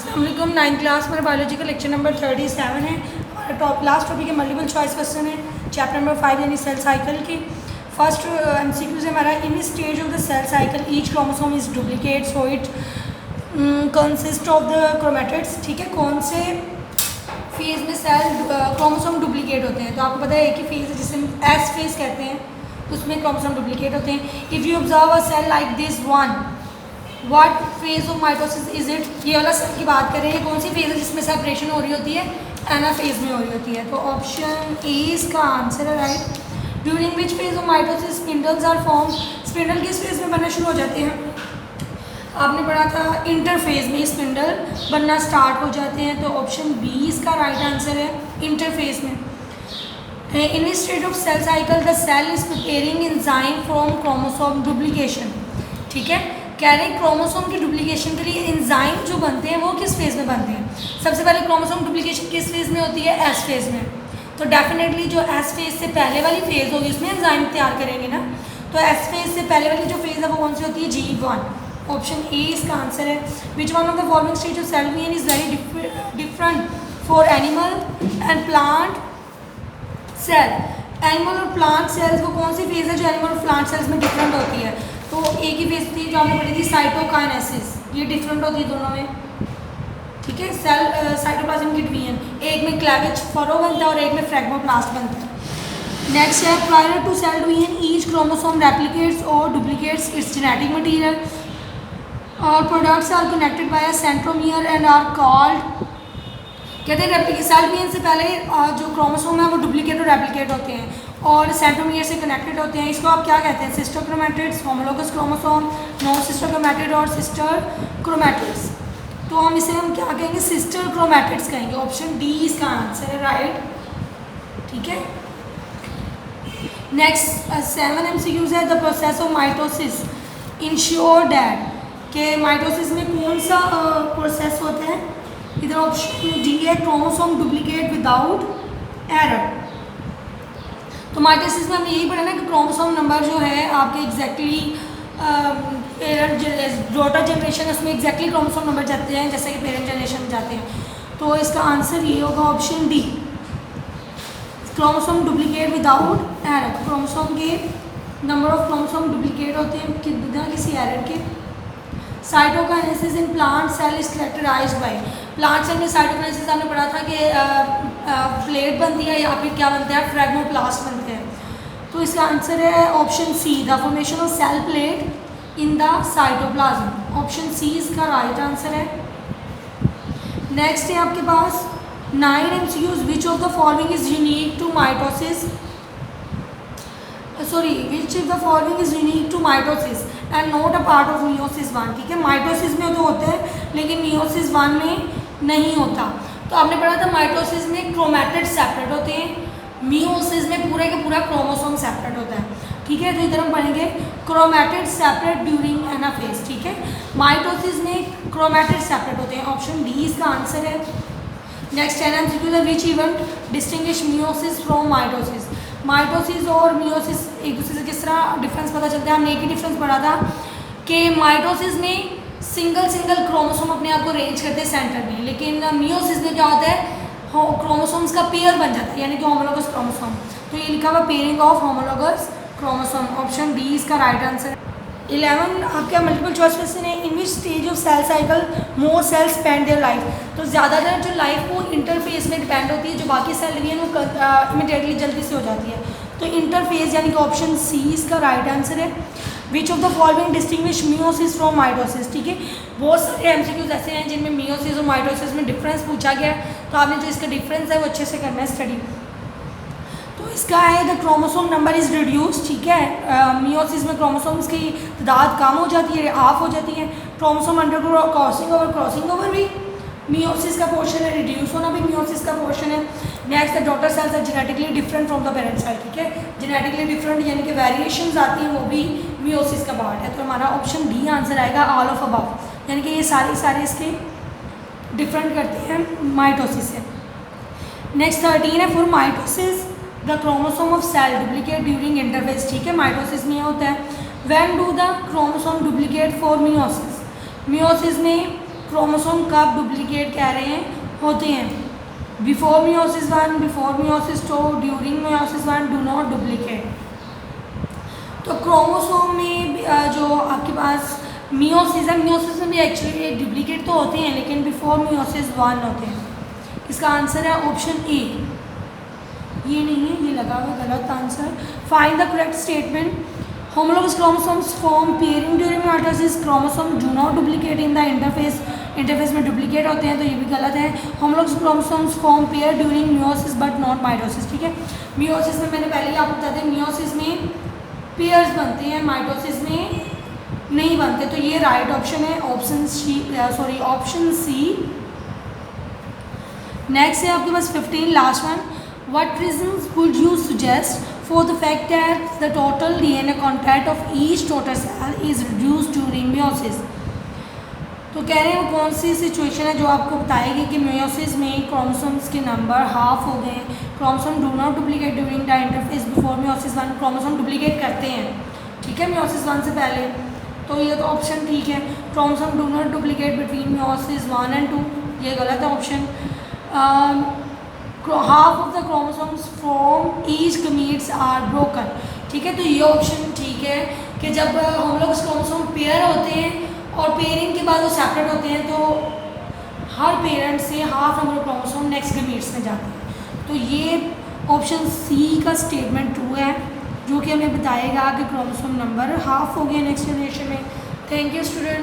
अस्सलामुअलैकुम। 9th class में biology का लेक्चर नंबर 37 है। हमारा लास्ट टॉपिक है मल्टीपल चॉइस क्वेश्चन है, चैप्टर नंबर 5 यानी सेल साइकिल की। फर्स्ट MCQ से हमारा in stage of the cell cycle each chromosome is duplicate so it consist of the chromatids. ठीक है, कौन से फेज में सेल क्रोमोसोम डुप्लीकेट होते हैं? तो आपको पता है एक ही फेज है जिसे एस फेज कहते हैं, उसमें क्रोमोसोम डुप्लीकेट होते हैं। If you observe a cell like this one, what phase of mitosis is it? ये वाला सेल की बात करें, कौन सी फेज है जिसमें सेपरेशन हो रही होती है? एनाफेज में हो रही होती है। तो ऑप्शन ए इसका आंसर है right. During which phase of mitosis spindles are form? Spindle किस फेज में बनना शुरू हो जाते हैं? आपने पढ़ा था इंटरफेज में स्पिंडल बनना स्टार्ट हो जाते हैं। तो ऑप्शन बी इसका राइट आंसर है, इंटरफेज में। In this stage of cell cycle the cell is preparing enzyme from chromosome duplication. ठीक है, कह रहे हैं क्रोमोसोम की डुप्लीकेशन के लिए एंजाइम जो बनते हैं वो किस फेज में बनते हैं? सबसे पहले क्रोमोसोम डुप्लीकेशन किस फेज में होती है? एस फेज में। तो डेफिनेटली जो एस फेज से पहले वाली फेज होगी उसमें एंजाइम तैयार करेंगे ना। तो एस फेज से पहले वाली जो फेज है वो कौन सी होती है? G1। ऑप्शन ए इसका आंसर है। Which one of the following stage of cell division is very different for animal and plant cell? Animal और प्लांट सेल्स वो कौन सी फेज है जो एनिमल और प्लांट सेल्स में डिफरेंट होती है? तो एक ही फेज थी जो हमने पढ़ी थी, साइटोकाइनेसिस। ये डिफरेंट होती है दोनों में। ठीक है, सेल साइटोप्लाज्म की डिवीजन, एक में क्लेवेज फरो बनता है और एक में फ्रैगमोप्लास्ट बनता है। नेक्स्ट है prior to cell division each chromosome replicates और डुप्लीकेट्स इट्स जेनेटिक मटीरियल और products are connected by a centromere and are called. कहते हैं सेल डिवीजन से पहले जो क्रोमोसोम है वो डुप्लीकेट और रेप्लिकेट होते हैं और सेंट्रोमियर से कनेक्टेड होते हैं। इसको आप क्या कहते हैं? Sister chromatids, homologous chromosome, no sister chromatid और सिस्टर क्रोमैटिड्स। तो हम क्या कहेंगे? सिस्टर क्रोमैटिड्स कहेंगे। ऑप्शन डी इसका आंसर है राइट। ठीक है, नेक्स्ट 7 MCQs है। The process of mitosis ensure that के माइटोसिस में कौन सा प्रोसेस होता है? इधर ऑप्शन डी है, क्रोमोसोम डुप्लीकेट विदाउट एरर। तो माइटोसिस में हमने यही पढ़ा ना कि क्रोमोसोम नंबर जो है आपके एग्जैक्टली डॉटर जनरेशन उसमें एग्जैक्टली क्रोमोसोम नंबर जाते हैं जैसे कि पेरेंट जनरेशन जाते हैं। तो इसका आंसर ये होगा option D, chromosome duplicate without error. Chromosome के नंबर ऑफ क्रोमोसोम डुप्लीकेट होते हैं बिना किसी एरर के। Cytokinesis in plant cell is characterized by. Plant cell में साइटोकाइनेसिस हमने पढ़ा था कि प्लेट बनती है या फिर क्या बनता है? फ्रैगमोप्लास्ट बनते हैं। तो इसका आंसर है option C, the formation of cell plate in the cytoplasm. Option C इसका राइट आंसर है। नेक्स्ट है आपके पास 9 MCQs। Which of the following is unique to mitosis? Which of the following is unique to mitosis and not a part of meiosis 1? ठीक है, mitosis में तो होता है लेकिन मियोसिस 1 में नहीं होता। तो आपने पढ़ा था माइटोसिस में क्रोमैटिड सेपरेट होते हैं, मियोसिस में पूरे का पूरा क्रोमोसोम सेपरेट होता है। ठीक है, तो इधर हम पढ़ेंगे क्रोमैटिड सेपरेट ड्यूरिंग एनाफेज। ठीक है, माइटोसिस में क्रोमैटिड सेपरेट होते हैं। ऑप्शन डी इसका आंसर है। Next 10 MCQ, which event distinguish meiosis from mitosis? Mitosis और मियोसिस एक दूसरे से किस तरह डिफरेंस पता चलता है? हमने एक ही डिफरेंस पढ़ा था कि माइटोसिस में सिंगल क्रोमोसोम अपने आप को अरेंज करते हैं सेंटर में, लेकिन मियोसिस में क्या होता है? क्रोमोसोम्स का पेयर बन जाता है यानी कि होमोलोगस क्रोमोसोम। तो ये लिखा हुआ pairing of homologous chromosome. Option D इसका राइट आंसर है। 11 आपका मल्टीपल चॉइस क्वेश्चन है। In which stage of cell cycle more cells spend their life? तो ज़्यादातर जो लाइफ वो इंटरफेज में डिपेंड होती है, जो बाकी सेल डिवीजन वो इमीडिएटली जल्दी से हो जाती है। तो इंटरफेज यानी कि ऑप्शन सी इसका राइट आंसर है। विच of the following distinguish meiosis from mitosis? ठीक है, बहुत सारे MCQs ऐसे हैं जिनमें मियोसिस और माइटोसिस में डिफरेंस पूछा गया है, तो आपने जो इसका डिफरेंस है वो अच्छे से करना है स्टडी। तो इसका है the chromosome number is reduce. ठीक है, मियोसिस में क्रोमोसोम्स की तादाद कम हो जाती है, हाफ हो जाती है। क्रोमोसोम अंडरगो क्रॉसिंग ओवर भी मियोसिस का पोर्शन है, रिड्यूस होना भी मियोसिस का पोर्शन है। Next the daughter cells are genetically different from the parent cell. ठीक है, जेनेटिकली डिफरेंट यानी कि वेरिएशंस आती हैं वो भी मियोसिस का पार्ट है। तो हमारा ऑप्शन डी आंसर आएगा, ऑल ऑफ अबव, यानी कि ये सारे इसके डिफरेंट करते हैं माइटोसिस से। नेक्स्ट 13 है, for mitosis the chromosome of cell duplicate during interphase. ठीक है, माइटोसिस में होता है। When do the chromosome duplicate for meiosis? Meiosis में क्रोमोसोम कब डुप्लीकेट कह रहे हैं होते हैं? Before meiosis 1, before meiosis 2, during meiosis 1 do not duplicate. तो क्रोमोसोम में जो आपके पास मियोसिस है, मियोसिस में भी एक्चुअली डुप्लीकेट तो होते हैं लेकिन बिफोर मियोसिस 1 होते हैं। इसका आंसर है ऑप्शन ए। ये नहीं है, ये लगा हुआ गलत answer. Find the correct statement. Homologous chromosomes form pairing during mitosis, chromosome do not duplicate in the interface, interface में डुप्लीकेट होते हैं तो ये भी गलत है। Homologous chromosomes form pair during meiosis but not mitosis. ठीक है, मियोसिस में मैंने पहले ही आपको बता दें मियोसिस में पेयर्स बनते हैं, माइटोसिस में नहीं बनते, तो ये राइट ऑप्शन है, ऑप्शन सी। नेक्स्ट है आपके पास 15 last one. What reasons would you suggest for the fact that the total DNA content of each total sale is reduced during meiosis. तो कह रहे हैं वो कौन सी सिचुएशन है जो आपको बताएगी कि मियोसिस में क्रोमोसोम्स के नंबर हाफ हो गए। Chromosome do not duplicate during the interface before meiosis 1, chromosome duplicate करते हैं, ठीक है, मियोसिस 1 से पहले, तो ये तो ऑप्शन ठीक है। Chromosome do not duplicate between meiosis 1 and 2, ये गलत है option. Half of the chromosomes from each gametes are broken, ठीक है, तो ये ऑप्शन ठीक है कि जब हम लोग क्रोमोसोम पेयर होते हैं और पेयरिंग के बाद वो सेपरेट होते हैं तो हर पेरेंट से half number chromosome next gametes में जाते हैं। तो ये ऑप्शन सी का स्टेटमेंट ट्रू है जो कि हमें बताएगा कि क्रोमोसोम नंबर हाफ हो गया नेक्स्ट जनरेशन में। Thank you student.